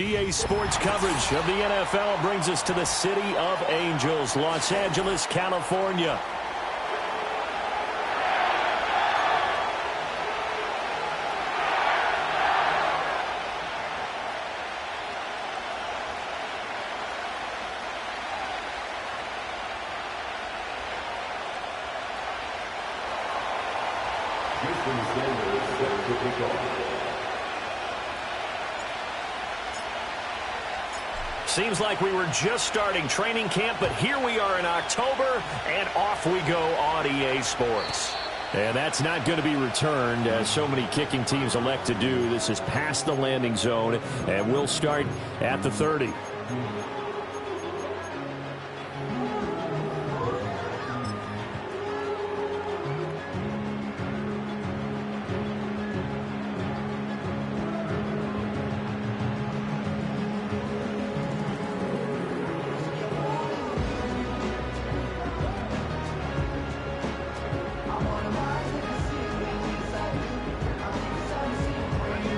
EA Sports coverage of the NFL brings us to the City of Angels, Los Angeles, California. Seems like we were just starting training camp, but here we are in October, and off we go on EA Sports. And that's not going to be returned, as so many kicking teams elect to do. This is past the landing zone, and we'll start at the 30.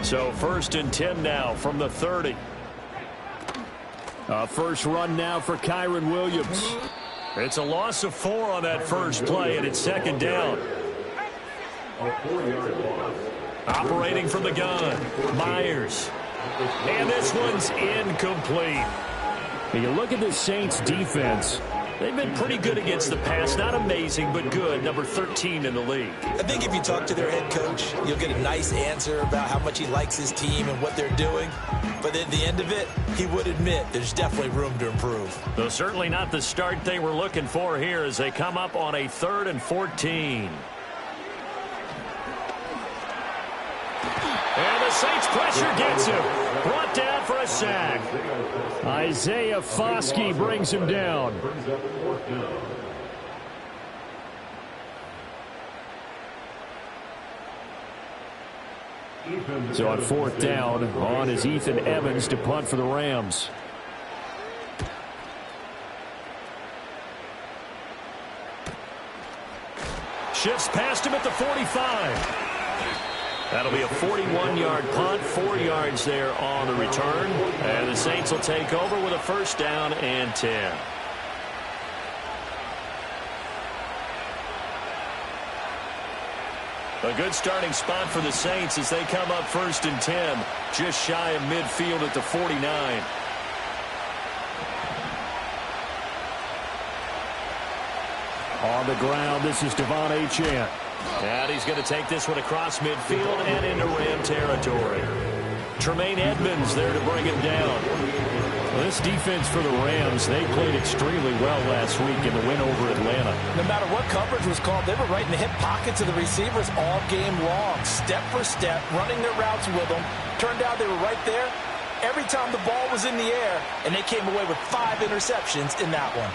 So 1st and 10 now from the 30. First run now for Kyron Williams. It's a loss of 4 on that first play, and it's 2nd down. Operating from the gun, Myers. And this one's incomplete. You look at the Saints defense. They've been pretty good against the pass. Not amazing, but good. Number 13 in the league. I think if you talk to their head coach, you'll get a nice answer about how much he likes his team and what they're doing. But at the end of it, he would admit there's definitely room to improve. Though certainly not the start they were looking for here as they come up on a 3rd and 14. And the Saints pressure gets him. Brought down for a sack. Isaiah Foskey brings him down. So on 4th down, on is Ethan Evans to punt for the Rams. Shifts past him at the 45. That'll be a 41-yard punt, 4 yards there on the return. And the Saints will take over with a 1st down and 10. A good starting spot for the Saints as they come up 1st and 10, just shy of midfield at the 49. On the ground, this is Devon Achane. And he's going to take this one across midfield and into Ram territory. Tremaine Edmonds there to bring him down. Well, this defense for the Rams, they played extremely well last week in the win over Atlanta. No matter what coverage was called, they were right in the hip pockets of the receivers all game long, step for step, running their routes with them. Turned out they were right there every time the ball was in the air, and they came away with 5 interceptions in that one.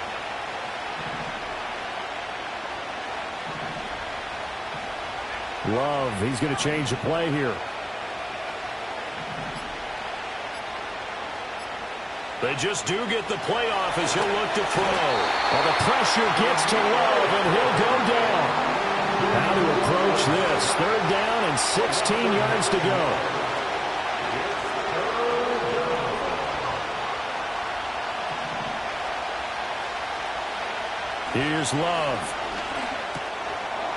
Love, he's going to change the play here. They just do get the play off as he'll look to throw. Well, the pressure gets to Love, and he'll go down. How to approach this? 3rd down and 16 yards to go. Here's Love.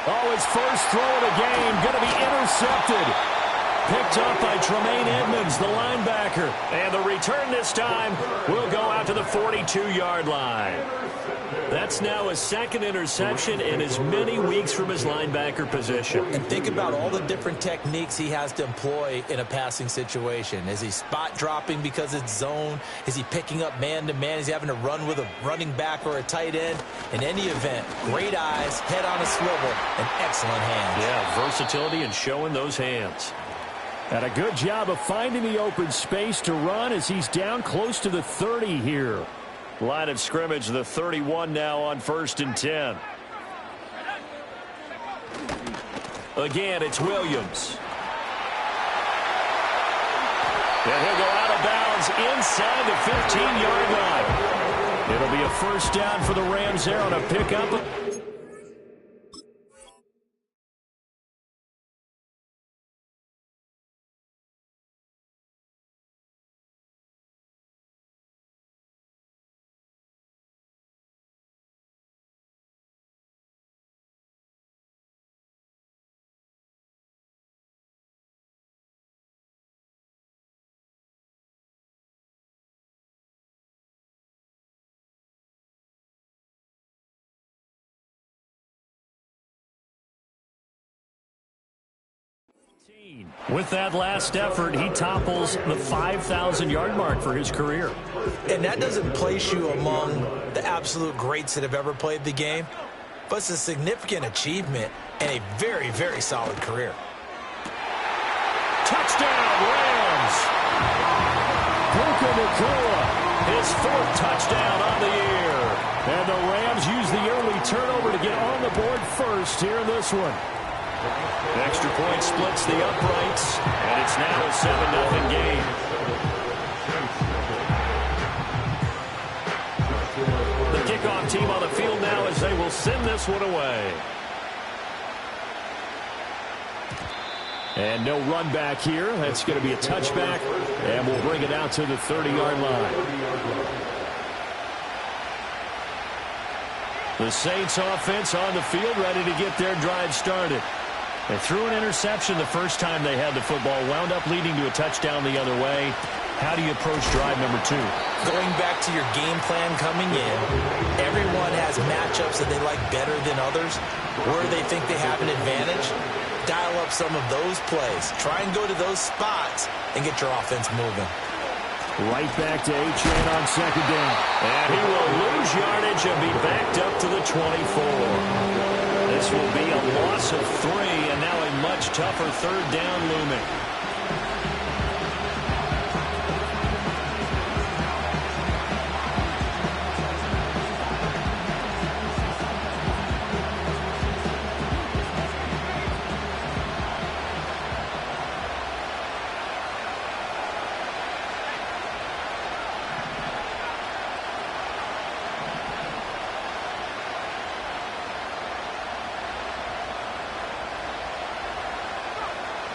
Oh, his first throw of the game going to be intercepted. Picked up by Tremaine Edmonds, the linebacker. And the return this time will go out to the 42-yard line. That's now a 2nd interception in as many weeks from his linebacker position. And think about all the different techniques he has to employ in a passing situation. Is he spot dropping because it's zone? Is he picking up man-to-man? Is he having to run with a running back or a tight end? In any event, great eyes, head on a swivel, and excellent hands. Yeah, versatility and showing those hands. And a good job of finding the open space to run as he's down close to the 30 here. Line of scrimmage, the 31 now on 1st and 10. Again, it's Williams. And he'll go out of bounds inside the 15-yard line. It'll be a 1st down for the Rams there on a pickup. With that last effort, he topples the 5,000-yard mark for his career. And that doesn't place you among the absolute greats that have ever played the game, but it's a significant achievement and a very, very solid career. Touchdown, Rams! Puka Nacua, his 4th touchdown on the year. And the Rams use the early turnover to get on the board first here in this one. Extra point splits the uprights, and it's now a 7-0 game. The kickoff team on the field now as they will send this one away. And no run back here. That's going to be a touchback, and we'll bring it out to the 30-yard line. The Saints offense on the field, ready to get their drive started. They threw an interception the first time they had the football, wound up leading to a touchdown the other way. How do you approach drive number 2? Going back to your game plan coming in, everyone has matchups that they like better than others. Where they think they have an advantage, dial up some of those plays. Try and go to those spots and get your offense moving. Right back to Achane on 2nd down. And he will lose yardage and be backed up to the 24. This will be a loss of 3, and now a much tougher 3rd down looming.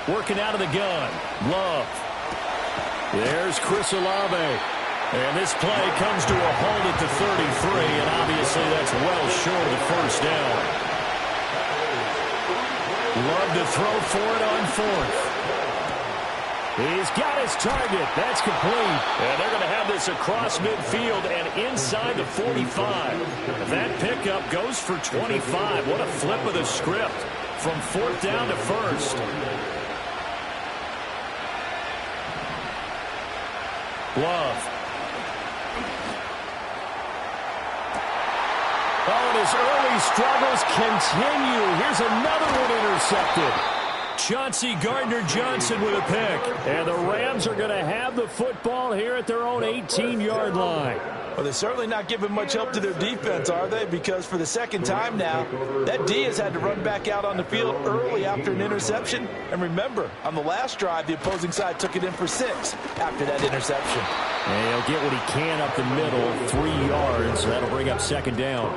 Working out of the gun. Love. There's Chris Olave. And this play comes to a halt at the 33, and obviously that's well short of the 1st down. Love to throw for it on 4th. He's got his target. That's complete. And they're going to have this across midfield and inside the 45. That pickup goes for 25. What a flip of the script from 4th down to 1st. Love. Oh, and his early struggles continue. Here's another one intercepted. Chauncey Gardner-Johnson with a pick. And the Rams are going to have the football here at their own 18-yard line. Well, they're certainly not giving much help to their defense, are they? Because for the 2nd time now, that D has had to run back out on the field early after an interception. And remember, on the last drive, the opposing side took it in for 6 after that interception. And he'll get what he can up the middle, 3 yards. That'll bring up 2nd down.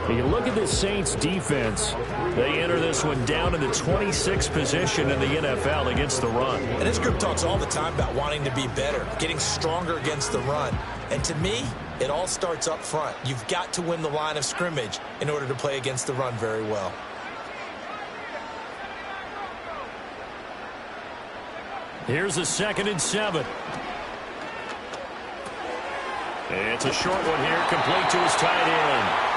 And you look at this Saints defense. They enter this one down in the 26th position in the NFL against the run. And this group talks all the time about wanting to be better, getting stronger against the run. And to me, it all starts up front. You've got to win the line of scrimmage in order to play against the run very well. Here's a 2nd and 7. It's a short one here, complete to his tight end.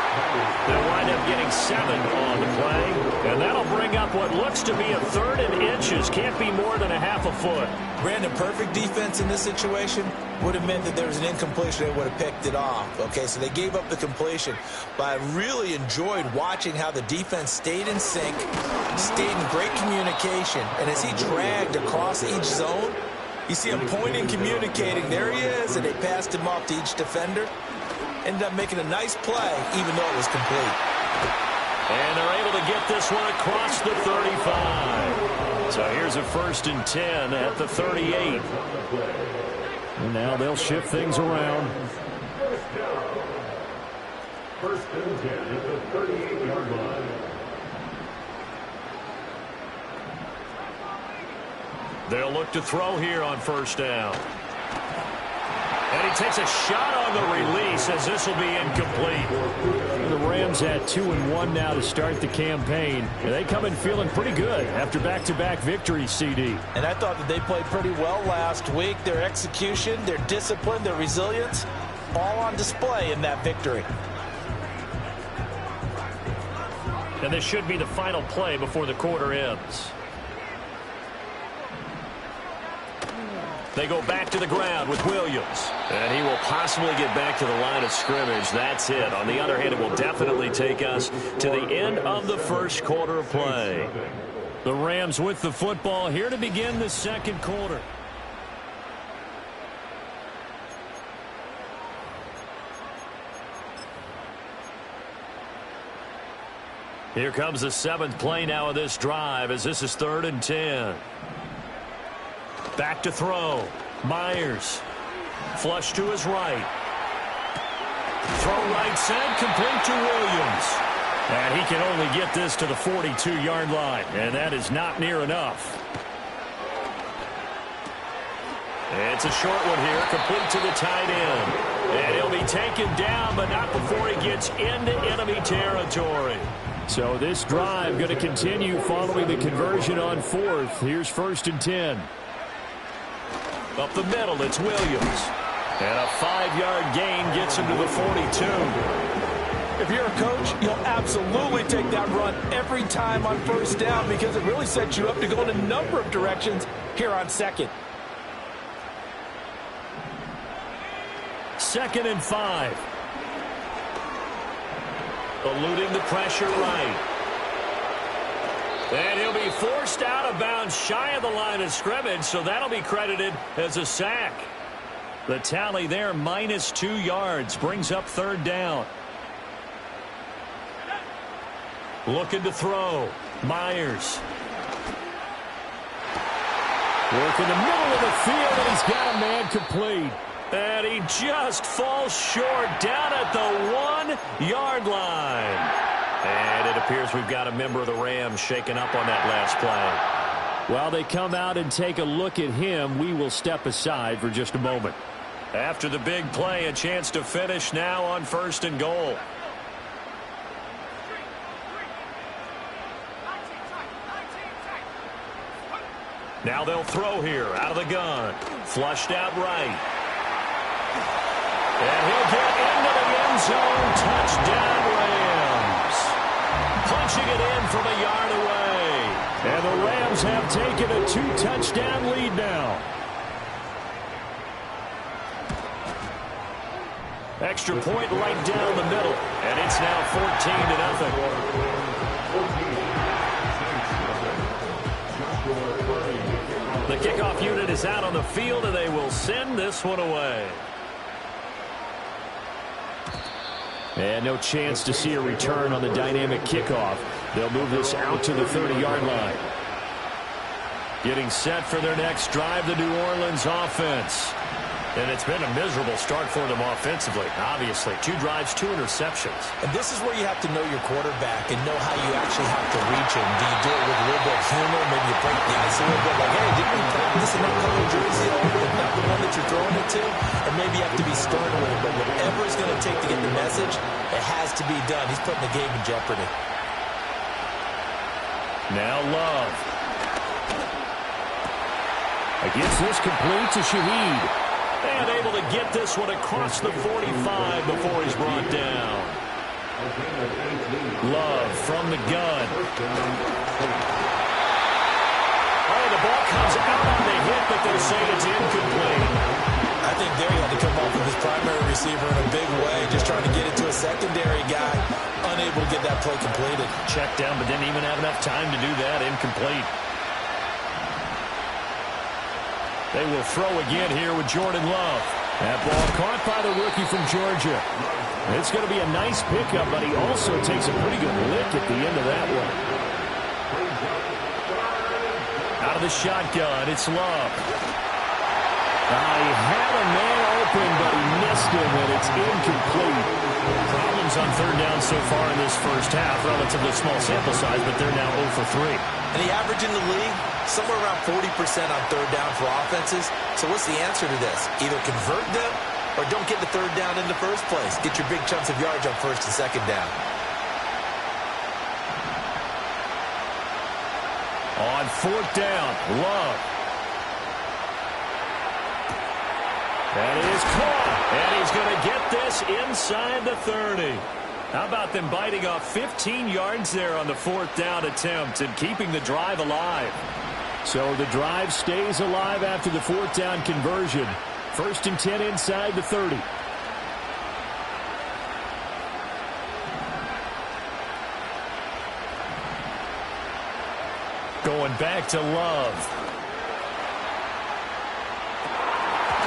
They'll wind up getting 7 on the play, and that'll bring up what looks to be a 3rd and inches. Can't be more than a half a foot. Brandon, perfect defense in this situation would have meant that there was an incompletion. They would have picked it off. Okay, so they gave up the completion. But I really enjoyed watching how the defense stayed in sync, stayed in great communication, and as he dragged across each zone, you see him pointing, communicating. There he is, and they passed him off to each defender. Ended up making a nice play, even though it was complete. And they're able to get this one across the 35. So here's a 1st and 10 at the 38. And now they'll shift things around. 1st and 10 at the 38-yard line. They'll look to throw here on 1st down. And he takes a shot on the release as this will be incomplete. The Rams had 2-1 now to start the campaign. And they come in feeling pretty good after back-to-back victories, CD. And I thought that they played pretty well last week. Their execution, their discipline, their resilience, all on display in that victory. And this should be the final play before the quarter ends. They go back to the ground with Williams. And he will possibly get back to the line of scrimmage. That's it. On the other hand, it will definitely take us to the end of the first quarter of play. The Rams with the football here to begin the second quarter. Here comes the 7th play now of this drive as this is 3rd and 10. Back to throw. Myers. Flush to his right. Throw right side, complete to Williams. And he can only get this to the 42-yard line, and that is not near enough. It's a short one here, complete to the tight end. And he'll be taken down, but not before he gets into enemy territory. So this drive going to continue following the conversion on 4th. Here's 1st and 10. Up the middle, it's Williams. And a 5-yard gain gets him to the 42. If you're a coach, you'll absolutely take that run every time on 1st down because it really sets you up to go in a number of directions here on 2nd. 2nd and 5. Eluding the pressure right. And he'll be forced out of bounds shy of the line of scrimmage, so that'll be credited as a sack. The tally there, -2 yards, brings up 3rd down. Looking to throw. Myers. Work in the middle of the field, and he's got a man complete. And he just falls short down at the 1-yard line. And it appears we've got a member of the Rams shaken up on that last play. While they come out and take a look at him, we will step aside for just a moment. After the big play, a chance to finish now on 1st and goal. Now they'll throw here out of the gun. Flushed out right. And he'll get into the end zone. Touchdown, Rams. Punching it in from a yard away. And the Rams have taken a 2-touchdown lead now. Extra point right down the middle. And it's now 14-0. The kickoff unit is out on the field, and they will send this one away. And no chance to see a return on the dynamic kickoff. They'll move this out to the 30-yard line. Getting set for their next drive, the New Orleans offense. And it's been a miserable start for them offensively, obviously. 2 drives, 2 interceptions. And this is where you have to know your quarterback and know how you actually have to reach him. Do you do it with a little bit of humor? Maybe you break the ice a little bit like, hey, didn't we practice in that color jersey? Not the one that you're throwing it to? Or maybe you have to be stern with it. But whatever it's going to take to get the message, it has to be done. He's putting the game in jeopardy. Now Love. Against this complete to Shaheed. And able to get this one across the 45 before he's brought down. Love from the gun. Oh, the ball comes out on the hit, but they'll say it's incomplete. I think there he had to come off with his primary receiver in a big way, just trying to get it to a secondary guy. Unable to get that play completed. Checked down, but didn't even have enough time to do that. Incomplete. They will throw again here with Jordan Love. That ball caught by the rookie from Georgia. It's going to be a nice pickup, but he also takes a pretty good lick at the end of that one. Out of the shotgun, it's Love. He had a man open, but he missed him, and it's incomplete. Problems on 3rd down so far in this first half. Relatively small sample size, but they're now 0 for 3. And the average in the league, somewhere around 40% on 3rd down for offenses. So what's the answer to this? Either convert them or don't get the 3rd down in the first place. Get your big chunks of yards on 1st and 2nd down. On 4th down, Love. That is caught. And he's going to get this inside the 30. How about them biting off 15 yards there on the 4th down attempt and keeping the drive alive? So the drive stays alive after the fourth down conversion. 1st and 10 inside the 30. Going back to Love.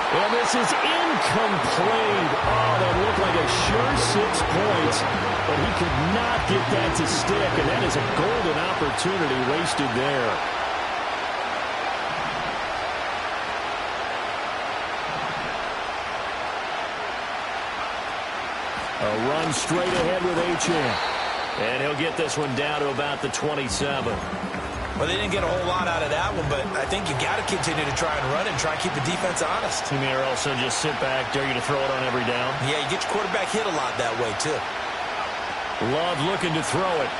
And this is incomplete. Oh, that looked like a sure 6 points, but he could not get that to stick, and that is a golden opportunity wasted there. A run straight ahead with Achane. And he'll get this one down to about the 27. Well, they didn't get a whole lot out of that one, but I think you got to continue to try and run and try and keep the defense honest. You mean, or also just sit back, dare you to throw it on every down? Yeah, you get your quarterback hit a lot that way, too. Love looking to throw it.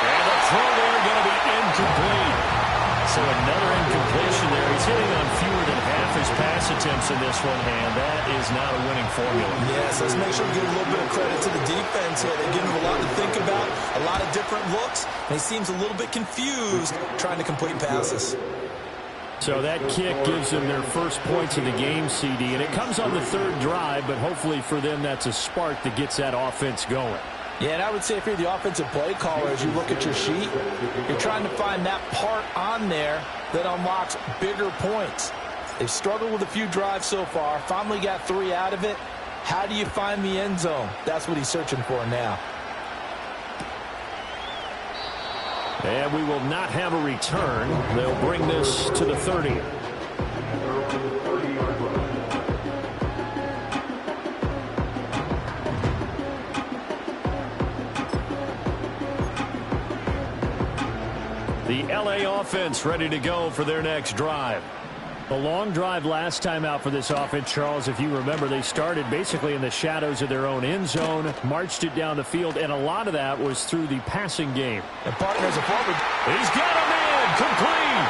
And the throw there going to be incomplete. So another incompletion there. He's hitting on fewer than half his pass attempts in this one, and that is not a winning formula. Yes, let's make sure we give a little bit of credit to the defense here. They give him a lot to think about, a lot of different looks, and he seems a little bit confused trying to complete passes. So that kick gives them their first points of the game, CD, and it comes on the 3rd drive, but hopefully for them that's a spark that gets that offense going. Yeah, and I would say if you're the offensive play caller, as you look at your sheet, you're trying to find that part on there that unlocks bigger points. They've struggled with a few drives so far, finally got 3 out of it. How do you find the end zone? That's what he's searching for now. And we will not have a return. They'll bring this to the 30. The LA offense ready to go for their next drive. A long drive last time out for this offense, Charles. If you remember, they started basically in the shadows of their own end zone, marched it down the field, and a lot of that was through the passing game. And partners are forward. He's got him in, complete.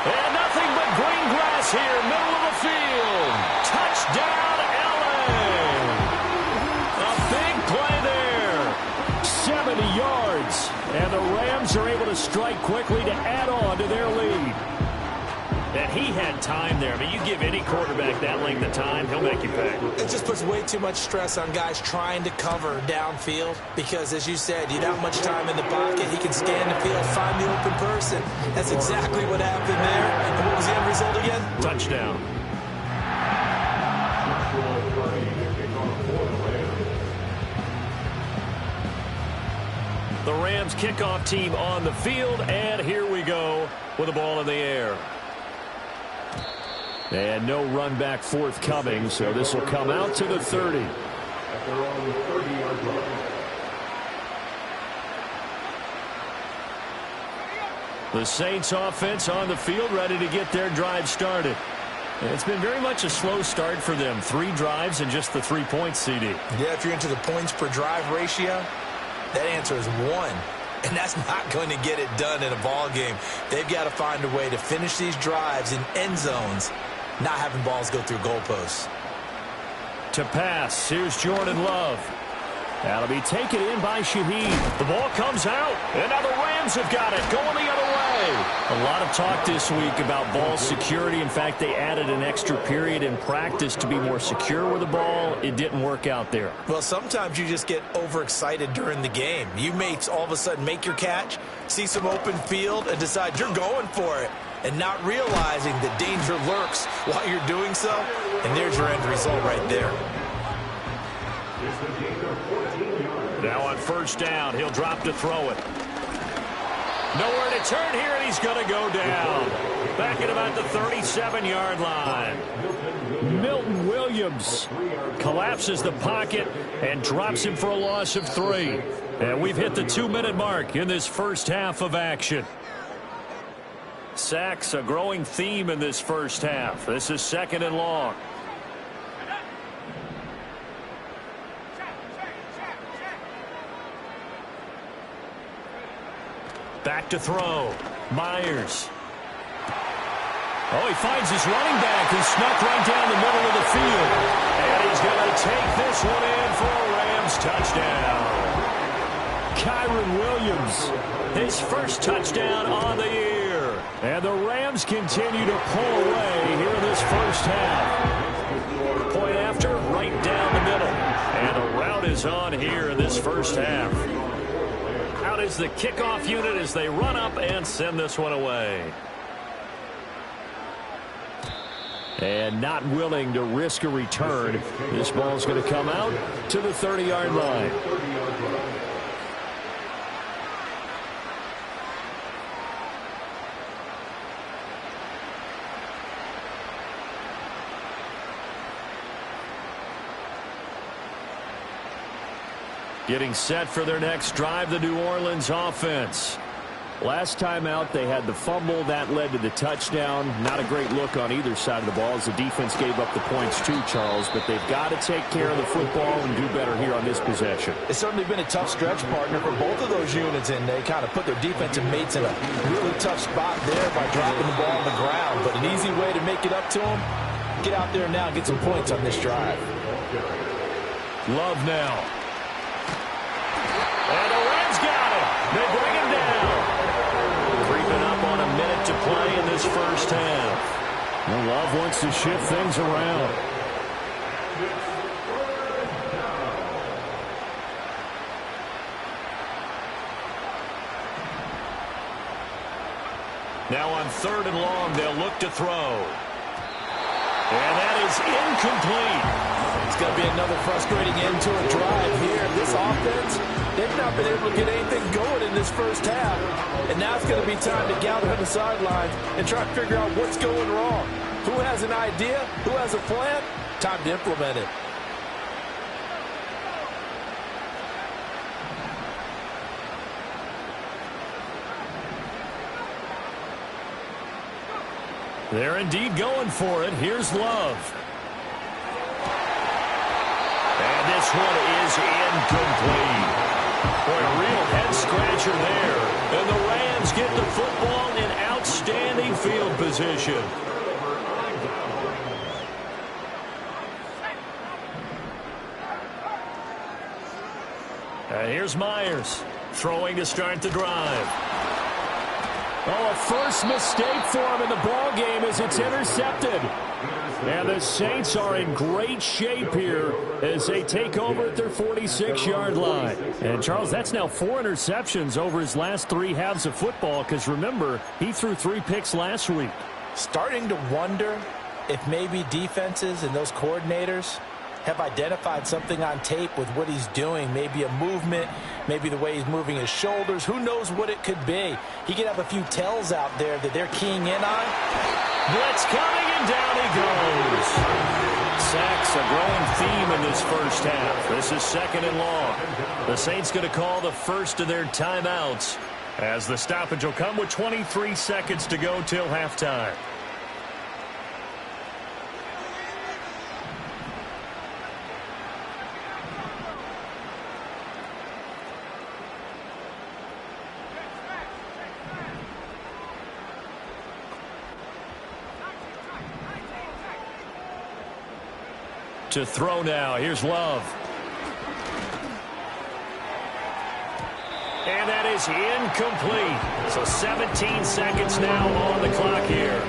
And nothing but green grass here, middle of the field. Touchdown, LA. A big play there. 70 yards. And the Rams are able to strike quickly to add on to their lead. And he had time there. I mean, you give any quarterback that length of time, he'll make you pay. It just puts way too much stress on guys trying to cover downfield because, as you said, you don't have much time in the pocket. He can scan the field, find the open person. That's exactly what happened there. And what was the end result again? Touchdown. The Rams kickoff team on the field, and here we go with the ball in the air. And no run back forthcoming, so this will come out to the 30. The Saints offense on the field ready to get their drive started. And it's been very much a slow start for them. 3 drives and just the 3 points, CD. Yeah, if you're into the points per drive ratio, that answer is 1. And that's not going to get it done in a ball game. They've got to find a way to finish these drives in end zones, not having balls go through goalposts. To pass, here's Jordan Love. That'll be taken in by Shaheed. The ball comes out, and now the Rams have got it, going the other way. A lot of talk this week about ball security. In fact, they added an extra period in practice to be more secure with the ball. It didn't work out there. Well, sometimes you just get overexcited during the game. You may all of a sudden make your catch, see some open field, and decide you're going for it, and not realizing that danger lurks while you're doing so. And there's your end result right there. Now on first down, he'll drop to throw it. Nowhere to turn here, and he's going to go down. Back at about the 37-yard line. Milton Williams collapses the pocket and drops him for a loss of 3. And we've hit the 2-minute mark in this first half of action. Sacks, a growing theme in this first half. This is 2nd and long. Back to throw. Myers. Oh, he finds his running back who snuck right down the middle of the field. And he's going to take this one in for a Rams touchdown. Kyron Williams. His first touchdown on the year. And the Rams continue to pull away here in this first half. Point after, right down the middle. And the route is on here in this first half. Out is the kickoff unit as they run up and send this one away. And not willing to risk a return. This ball's going to come out to the 30-yard line. Getting set for their next drive, the New Orleans offense. Last time out, they had the fumble. That led to the touchdown. Not a great look on either side of the ball as the defense gave up the points too, Charles. But they've got to take care of the football and do better here on this possession. It's certainly been a tough stretch, partner, for both of those units, and they kind of put their defensive mates in a really tough spot there by dropping the ball on the ground. But an easy way to make it up to them, get out there now and get some points on this drive. Love now. And the Rams got him. They bring him down. Creeping up on a minute to play in this first half. Well, Love wants to shift things around. Now on 3rd and long, they'll look to throw. And that is incomplete. It's going to be another frustrating end to a drive here. This offense, they've not been able to get anything going in this first half. And now it's going to be time to gather on the sidelines and try to figure out what's going wrong. Who has an idea? Who has a plan? Time to implement it. They're indeed going for it. Here's Love. And this one is incomplete. Boy, a real head-scratcher there. And the Rams get the football in outstanding field position. And here's Myers throwing to start the drive. Oh, a first mistake for him in the ball game as it's intercepted. And the Saints are in great shape here as they take over at their 46-yard line. And, Charles, that's now 4 interceptions over his last 3 halves of football because, remember, he threw 3 picks last week. Starting to wonder if maybe defenses and those coordinators have identified something on tape with what he's doing. Maybe a movement, maybe the way he's moving his shoulders. Who knows what it could be? He could have a few tells out there that they're keying in on. Blitz coming, and down he goes. Sacks a growing theme in this first half. This is 2nd and long. The Saints going to call the first of their timeouts as the stoppage will come with 23 seconds to go till halftime. To throw now. Here's Love. And that is incomplete. So 17 seconds now on the clock here.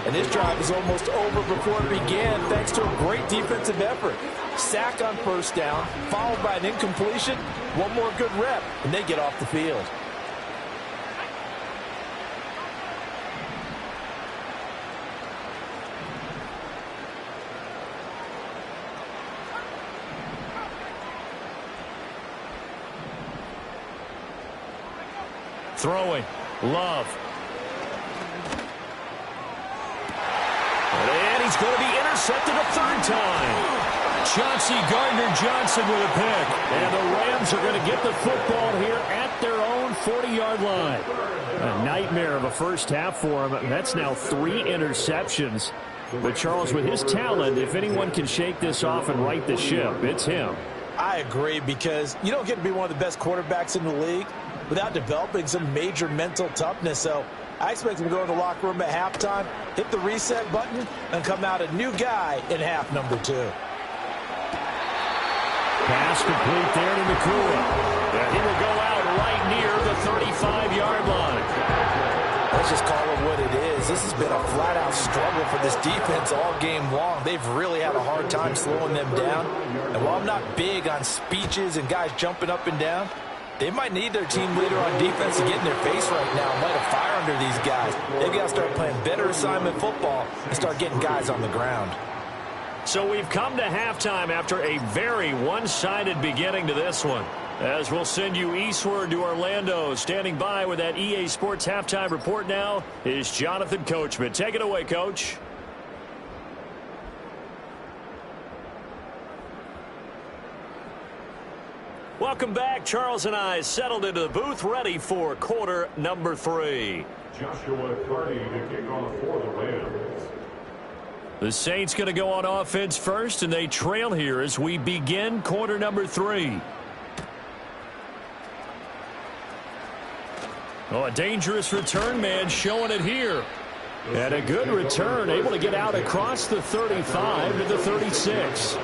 And this drive is almost over before it began thanks to a great defensive effort. Sack on first down, followed by an incompletion. One more good rep, and they get off the field. Throwing. Love. And he's going to be intercepted a 3rd time. Chauncey Gardner-Johnson with a pick. And the Rams are going to get the football here at their own 40-yard line. A nightmare of a first half for him. That's now 3 interceptions. But Charles, with his talent, if anyone can shake this off and right the ship, it's him. I agree, because you don't get to be one of the best quarterbacks in the league without developing some major mental toughness. So I expect him to go in the locker room at halftime, hit the reset button, and come out a new guy in half number 2. Pass complete there to Nakua. And he will go out this defense all game long. They've really had a hard time slowing them down. And while I'm not big on speeches and guys jumping up and down, they might need their team leader on defense to get in their face right now and light a fire under these guys. They've got to start playing better assignment football and start getting guys on the ground. So we've come to halftime after a very one-sided beginning to this one. As we'll send you eastward to Orlando. Standing by with that EA Sports halftime report now is Jonathan Coachman. Take it away, Coach. Welcome back. Charles and I settled into the booth, ready for quarter number 3. Joshua Carty to kick off for the Rams. The Saints going to go on offense first, and they trail here as we begin quarter number 3. Oh, a dangerous return man showing it here. And a good return, able to get out across the 35 to the 36.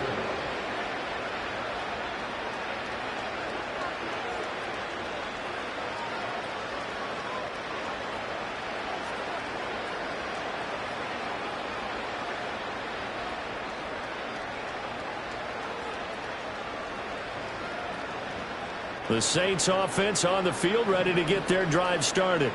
The Saints offense on the field, ready to get their drive started.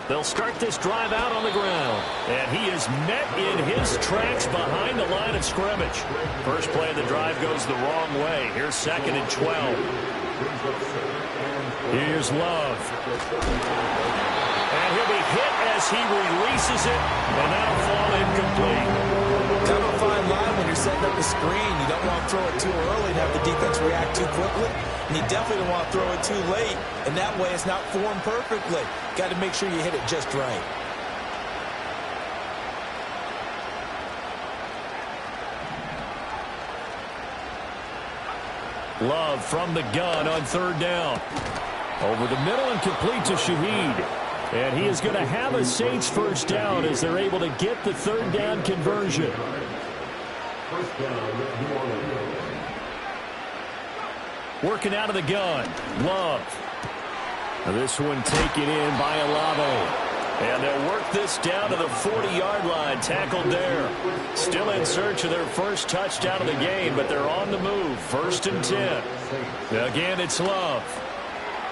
They'll start this drive out on the ground. And he is met in his tracks behind the line of scrimmage. First play of the drive goes the wrong way. Here's 2nd and 12. Here's Love. And he'll be hit as he releases it, and that'll fall incomplete. Kind of a fine line when you're setting up a screen. You don't want to throw it too early and have the defense react too quickly. And you definitely don't want to throw it too late. And that way it's not formed perfectly. Got to make sure you hit it just right. Love from the gun on 3rd down. Over the middle and complete to Shaheed. And he is going to have a Saints first down as they're able to get the 3rd down conversion. Working out of the gun. Love. This one taken in by Olave. And they'll work this down to the 40-yard line. Tackled there. Still in search of their first touchdown of the game, but they're on the move. 1st and 10. Again, it's Love.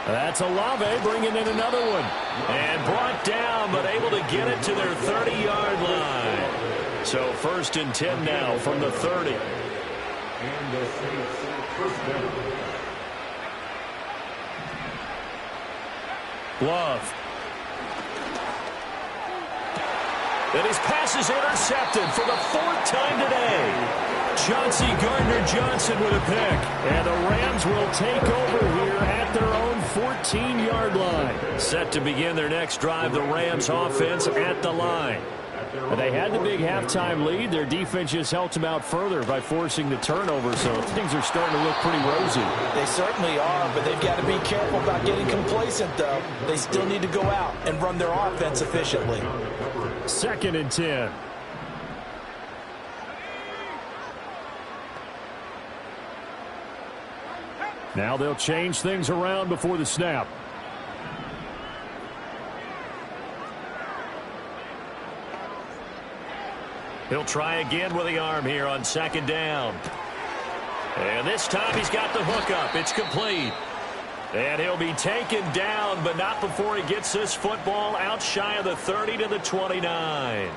That's Olave bringing in another one. And brought down, but able to get it to their 30-yard line. So 1st and 10 now from the 30. And the Saints first down. Love. And his pass is intercepted for the 4th time today. Chauncey Gardner-Johnson with a pick. And the Rams will take over here at their own 14-yard line. Set to begin their next drive, the Rams offense at the line. They had the big halftime lead. Their defense just helped them out further by forcing the turnover, so things are starting to look pretty rosy. They certainly are, but they've got to be careful about getting complacent, though. They still need to go out and run their offense efficiently. 2nd and 10. Now they'll change things around before the snap. He'll try again with the arm here on 2nd down. And this time he's got the hook up. It's complete. And he'll be taken down, but not before he gets this football out shy of the 30 to the 29.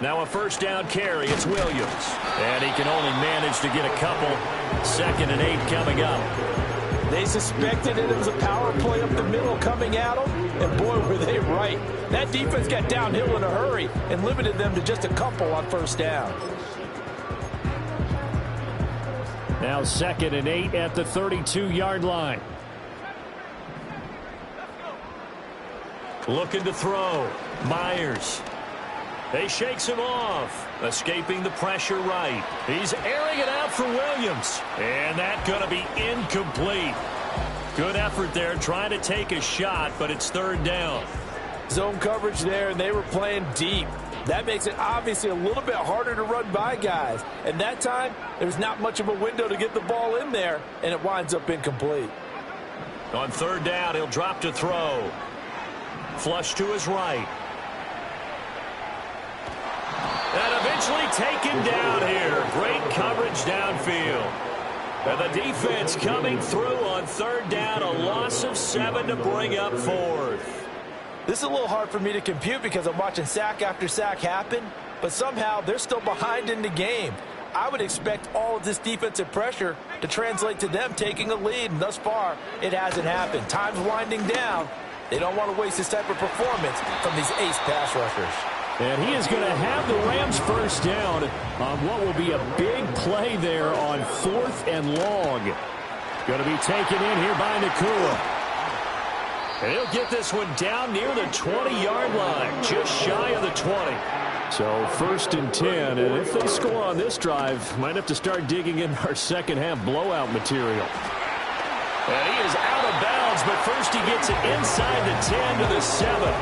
Now a 1st down carry. It's Williams. And he can only manage to get a couple. 2nd and 8 coming up. They suspected it was a power play up the middle coming at them, and boy, were they right. That defense got downhill in a hurry and limited them to just a couple on 1st down. Now 2nd and 8 at the 32-yard line. Looking to throw. Myers. He shakes him off. Escaping the pressure right. He's airing it out for Williams. And that's going to be incomplete. Good effort there trying to take a shot, but it's third down. Zone coverage there, and they were playing deep. That makes it obviously a little bit harder to run by guys. And that time, there's not much of a window to get the ball in there, and it winds up incomplete. On third down, he'll drop to throw. Flush to his right. And eventually taken down here. Great coverage downfield. And the defense coming through on third down. A loss of 7 to bring up fourth. This is a little hard for me to compute because I'm watching sack after sack happen, but somehow they're still behind in the game. I would expect all of this defensive pressure to translate to them taking a lead, and thus far, it hasn't happened. Time's winding down. They don't want to waste this type of performance from these ace pass rushers. And he is going to have the Rams first down on what will be a big play there on 4th and long. Going to be taken in here by Nakua. And he'll get this one down near the 20-yard line, just shy of the 20. So 1st and 10, and if they score on this drive, might have to start digging in our second half blowout material. And he is out of bounds, but first he gets it inside the 10 to the 7.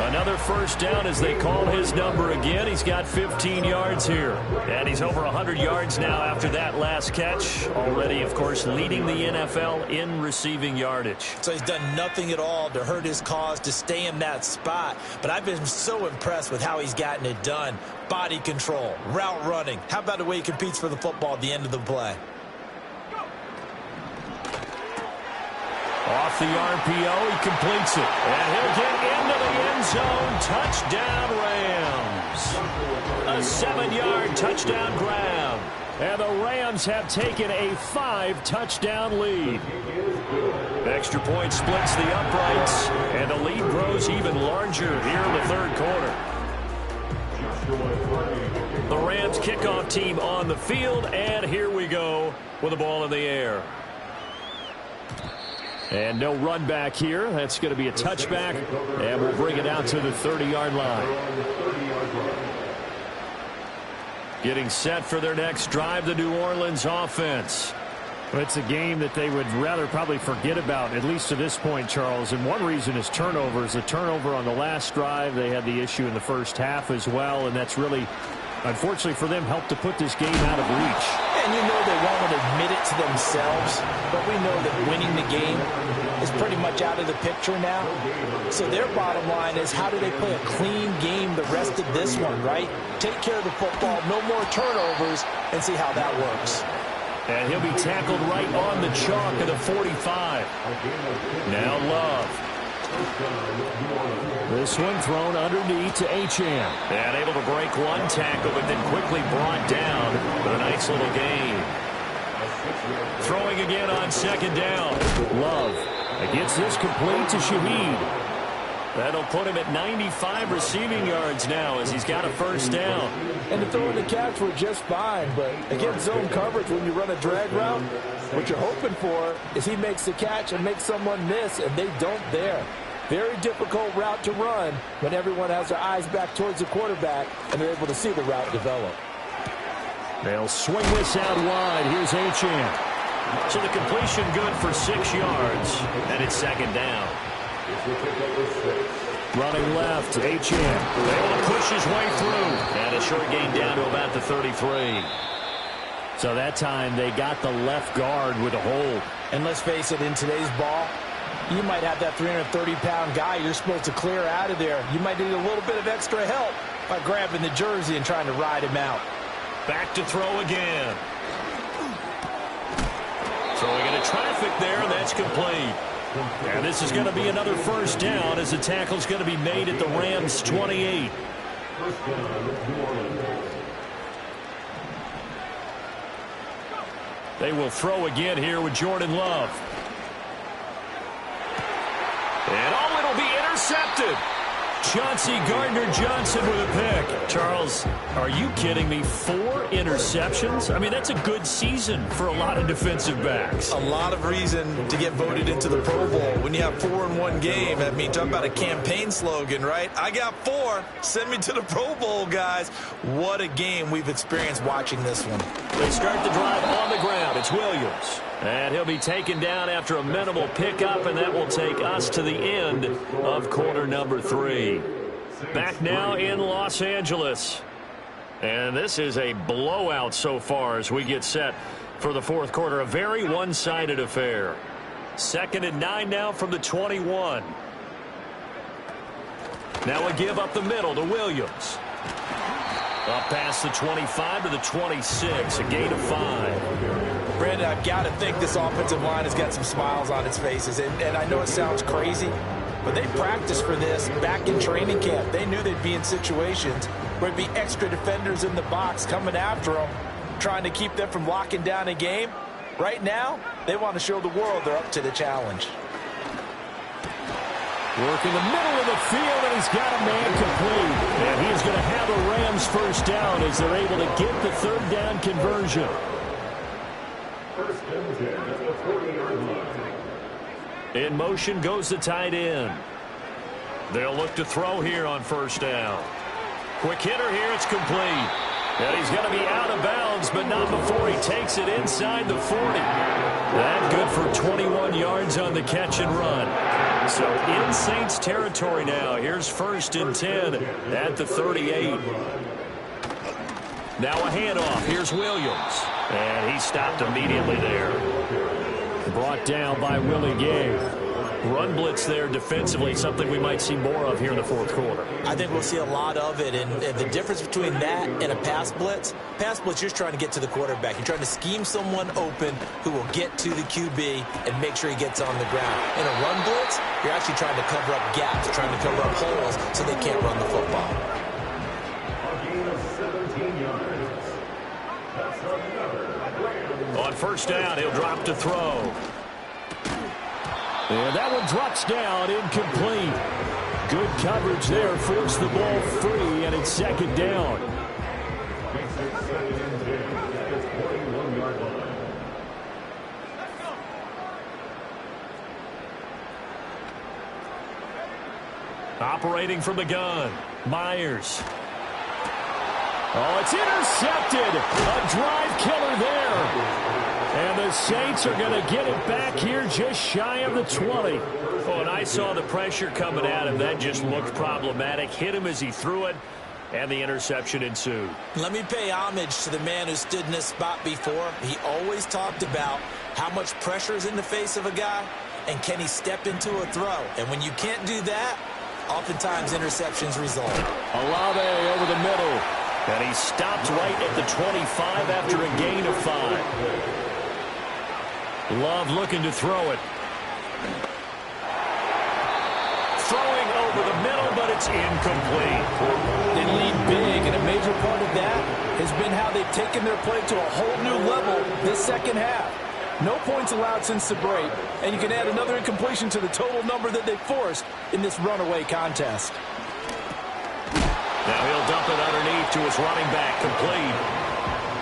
Another first down as they call his number again. He's got 15 yards here. And he's over 100 yards now after that last catch. Already, of course, leading the NFL in receiving yardage. So he's done nothing at all to hurt his cause, to stay in that spot. But I've been so impressed with how he's gotten it done. Body control, route running. How about the way he competes for the football at the end of the play? Off the RPO, he completes it. And he'll get into the end zone. Touchdown, Rams. A 7-yard touchdown grab. And the Rams have taken a 5-touchdown lead. Extra point splits the uprights. And the lead grows even larger here in the third quarter. The Rams kickoff team on the field. And here we go with the ball in the air. And no run back here. That's going to be a touchback. And we'll bring it out to the 30-yard line. Getting set for their next drive, the New Orleans offense. Well, it's a game that they would rather probably forget about, at least to this point, Charles. And one reason is turnovers. A turnover on the last drive. They had the issue in the first half as well. And that's really, unfortunately for them, helped to put this game out of reach. And you know they won't admit it to themselves, but we know that winning the game is pretty much out of the picture now. So their bottom line is, how do they play a clean game the rest of this one, right? Take care of the football, no more turnovers, and see how that works. And he'll be tackled right on the chalk of the 45. Now Love. This one thrown underneath to Achane. And able to break one tackle, but then quickly brought down with a nice little gain. Throwing again on second down. Love gets this complete to Shaheed. That'll put him at 95 receiving yards now as he's got a first down. And the throw and the catch were just fine, but against zone coverage, when you run a drag route, what you're hoping for is he makes the catch and makes someone miss, and they don't there. Very difficult route to run when everyone has their eyes back towards the quarterback and they're able to see the route develop. They'll swing this out wide. Here's Achane. So the completion good for 6 yards, and it's second down. Running left, Achane. Able to push his way through. And a short gain down to about the 33. So that time they got the left guard with a hold. And let's face it, in today's ball, you might have that 330-pound guy you're supposed to clear out of there. You might need a little bit of extra help by grabbing the jersey and trying to ride him out. Back to throw again. Throwing into traffic there, and that's complete. And this is going to be another first down as the tackle's going to be made at the Rams' 28. They will throw again here with Jordan Love. And it'll be intercepted. Chauncey Gardner-Johnson with a pick. Charles, are you kidding me? 4 interceptions? I mean, that's a good season for a lot of defensive backs. A lot of reason to get voted into the Pro Bowl. When you have 4 in one game, I mean, talk about a campaign slogan, right? I got 4. Send me to the Pro Bowl, guys. What a game we've experienced watching this one. They start the drive on the ground. It's Williams. And he'll be taken down after a minimal pickup, and that will take us to the end of quarter number 3. Back now in Los Angeles. And this is a blowout so far as we get set for the fourth quarter. A very one-sided affair. 2nd and 9 now from the 21. Now a give up the middle to Williams. Up past the 25 to the 26, a gain of 5. Brandon, I've got to think this offensive line has got some smiles on its faces. And I know it sounds crazy, but they practiced for this back in training camp. They knew they'd be in situations where there'd be extra defenders in the box coming after them, trying to keep them from locking down a game. Right now, they want to show the world they're up to the challenge. Working the middle of the field, and he's got a man complete. And he's going to have a Rams first down as they're able to get the third down conversion. First and 10 at the 40-yard line. In motion goes the tight end. They'll look to throw here on first down. Quick hitter here, it's complete. And he's going to be out of bounds, but not before he takes it inside the 40. That good for 21 yards on the catch and run. So in Saints territory now. Here's 1st and 10 at the 38. Now a handoff. Here's Williams. And he stopped immediately there. Brought down by Willie Gay. Run blitz there defensively, something we might see more of here in the fourth quarter. I think we'll see a lot of it, and the difference between that and a pass blitz, you're just trying to get to the quarterback. You're trying to scheme someone open who will get to the QB and make sure he gets on the ground. In a run blitz, you're actually trying to cover up gaps, trying to cover up holes so they can't run the football. A gain of 17 yards. That's another. On first down, he'll drop to throw. And that one drops down, incomplete. Good coverage there, forced the ball free, and it's 2nd down. Operating from the gun, Myers. Oh, it's intercepted. A drive killer there. And the Saints are going to get it back here just shy of the 20. Oh, and I saw the pressure coming at him. That just looked problematic. Hit him as he threw it, and the interception ensued. Let me pay homage to the man who stood in this spot before. He always talked about how much pressure is in the face of a guy, and can he step into a throw. And when you can't do that, oftentimes interceptions result. Olave over the middle. And he stopped right at the 25 after a gain of 5. Love looking to throw it. Throwing over the middle, but it's incomplete. They lead big, and a major part of that has been how they've taken their play to a whole new level this second half. No points allowed since the break, and you can add another incompletion to the total number that they forced in this runaway contest. Now he'll dump it underneath to his running back, complete.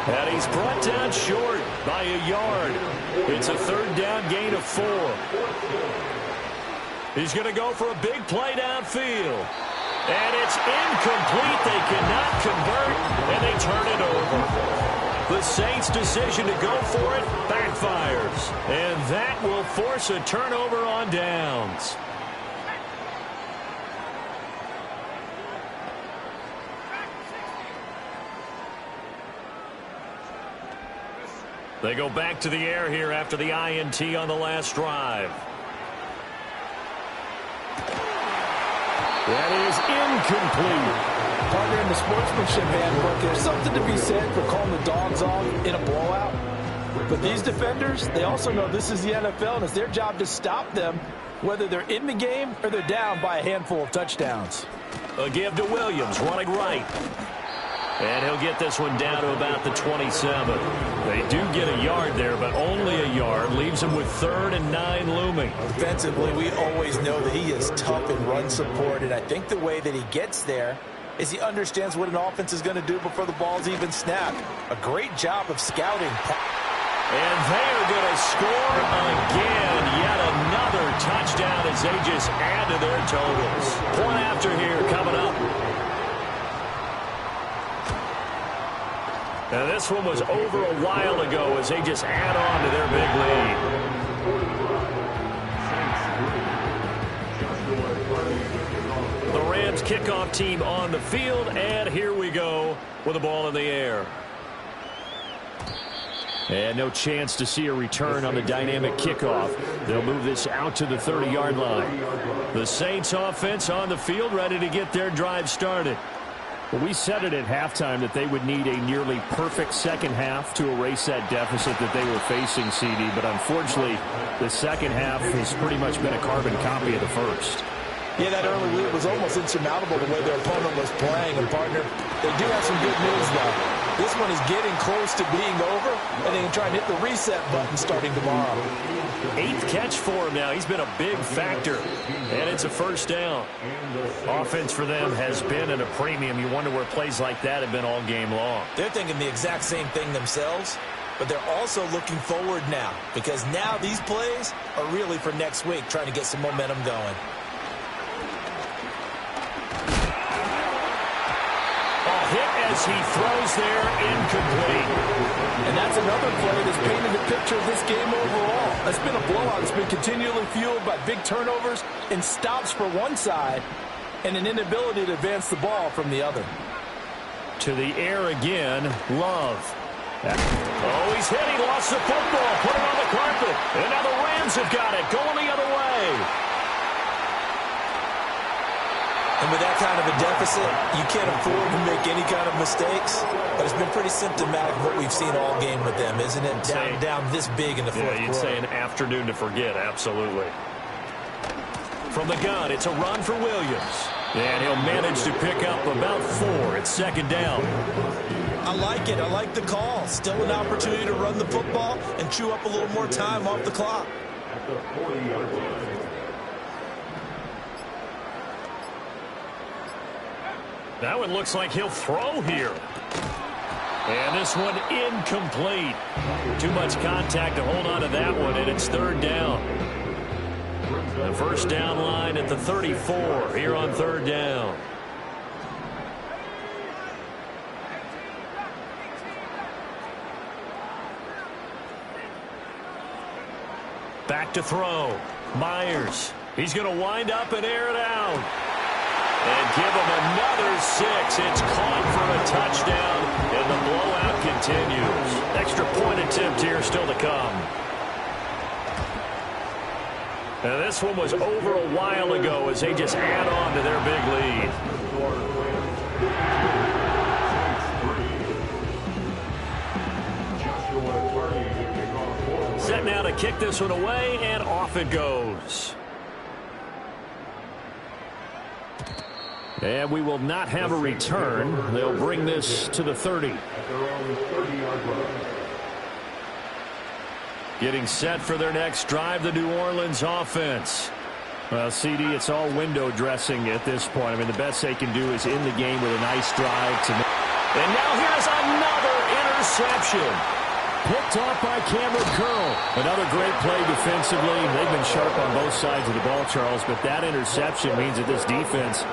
And he's brought down short by a yard. It's a 3rd down gain of 4. He's going to go for a big play downfield. And it's incomplete. They cannot convert, and they turn it over. The Saints' decision to go for it backfires. And that will force a turnover on downs. They go back to the air here after the INT on the last drive. That is incomplete. Partner, in the sportsmanship handbook, there's something to be said for calling the dogs off in a blowout. But these defenders, they also know this is the NFL, and it's their job to stop them, whether they're in the game or they're down by a handful of touchdowns. A give to Williams, running right. And he'll get this one down to about the 27. They do get a yard there, but only a yard. Leaves him with 3rd and 9 looming. Defensively, we always know that he is tough in run support, and I think the way that he gets there is he understands what an offense is going to do before the ball's even snapped. A great job of scouting. And they are going to score again. Yet another touchdown as they just add to their totals. Point after here coming up. And this one was over a while ago as they just add on to their big lead. The Rams kickoff team on the field, and here we go with the ball in the air. And no chance to see a return on the dynamic kickoff. They'll move this out to the 30-yard line. The Saints offense on the field, ready to get their drive started. Well, we said it at halftime that they would need a nearly perfect second half to erase that deficit that they were facing, CD. But unfortunately, the second half has pretty much been a carbon copy of the first. Yeah, that early lead was almost insurmountable the way their opponent was playing. And, partner, they do have some good news, though. This one is getting close to being over, and they can try and hit the reset button starting tomorrow. 8th catch for him now. He's been a big factor, and it's a first down. Offense for them has been at a premium. You wonder where plays like that have been all game long. They're thinking the exact same thing themselves, but they're also looking forward now because now these plays are really for next week, trying to get some momentum going. Hit as he throws there, incomplete. And that's another play that's painted the picture of this game overall. It's been a blowout. It's been continually fueled by big turnovers and stops for one side and an inability to advance the ball from the other. To the air again, Love. Oh, he's hit. He lost the football. Put it on the carpet. And now the Rams have got it. Going the other way. And with that kind of a deficit, you can't afford to make any kind of mistakes. But it's been pretty symptomatic of what we've seen all game with them, isn't it? Down this big in the fourth quarter. You'd say an afternoon to forget, absolutely. From the gun, it's a run for Williams. And he'll manage to pick up about 4. It's second down. I like it. I like the call. Still an opportunity to run the football and chew up a little more time off the clock. At the 40-yard line. That one looks like he'll throw here. And this one incomplete. Too much contact to hold on to that one, and it's third down. The first down line at the 34 here on third down. Back to throw. Myers. He's going to wind up and air it out. And give him another 6. It's caught for a touchdown, and the blowout continues. Extra point attempt here still to come. And this one was over a while ago as they just add on to their big lead. Set now to kick this one away, and off it goes. And we will not have a return. They'll bring this to the 30. Getting set for their next drive, the New Orleans offense. Well, CD, it's all window dressing at this point. I mean, the best they can do is in the game with a nice drive. And now here's another interception. Picked off by Cameron Curl. Another great play defensively. They've been sharp on both sides of the ball, Charles, but that interception means that this defense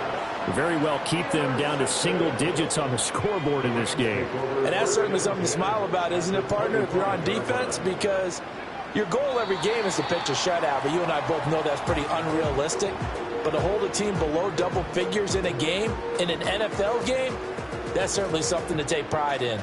very well keep them down to single digits on the scoreboard in this game. And that's certainly something to smile about, isn't it, partner, if you're on defense? Because your goal every game is to pitch a shutout, but you and I both know that's pretty unrealistic. But to hold a team below double figures in a game, in an NFL game, that's certainly something to take pride in.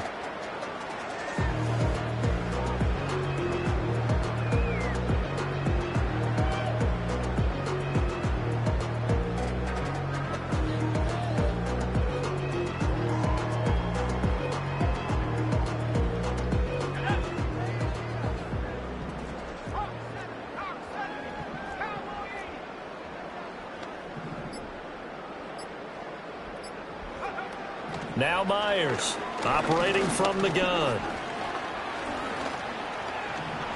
Now Myers operating from the gun.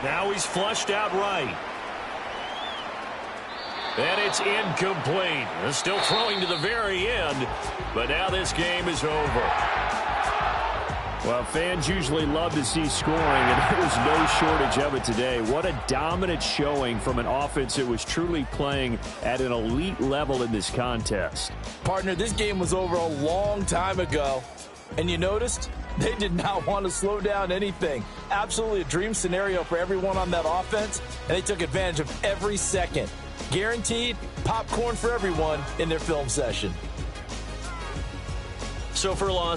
Now he's flushed out right. And it's incomplete. They're still throwing to the very end, but now this game is over. Well, fans usually love to see scoring, and there was no shortage of it today. What a dominant showing from an offense that was truly playing at an elite level in this contest. Partner, this game was over a long time ago, And you noticed they did not want to slow down anything. Absolutely a dream scenario for everyone on that offense, and they took advantage of every second. Guaranteed popcorn for everyone in their film session. So for loss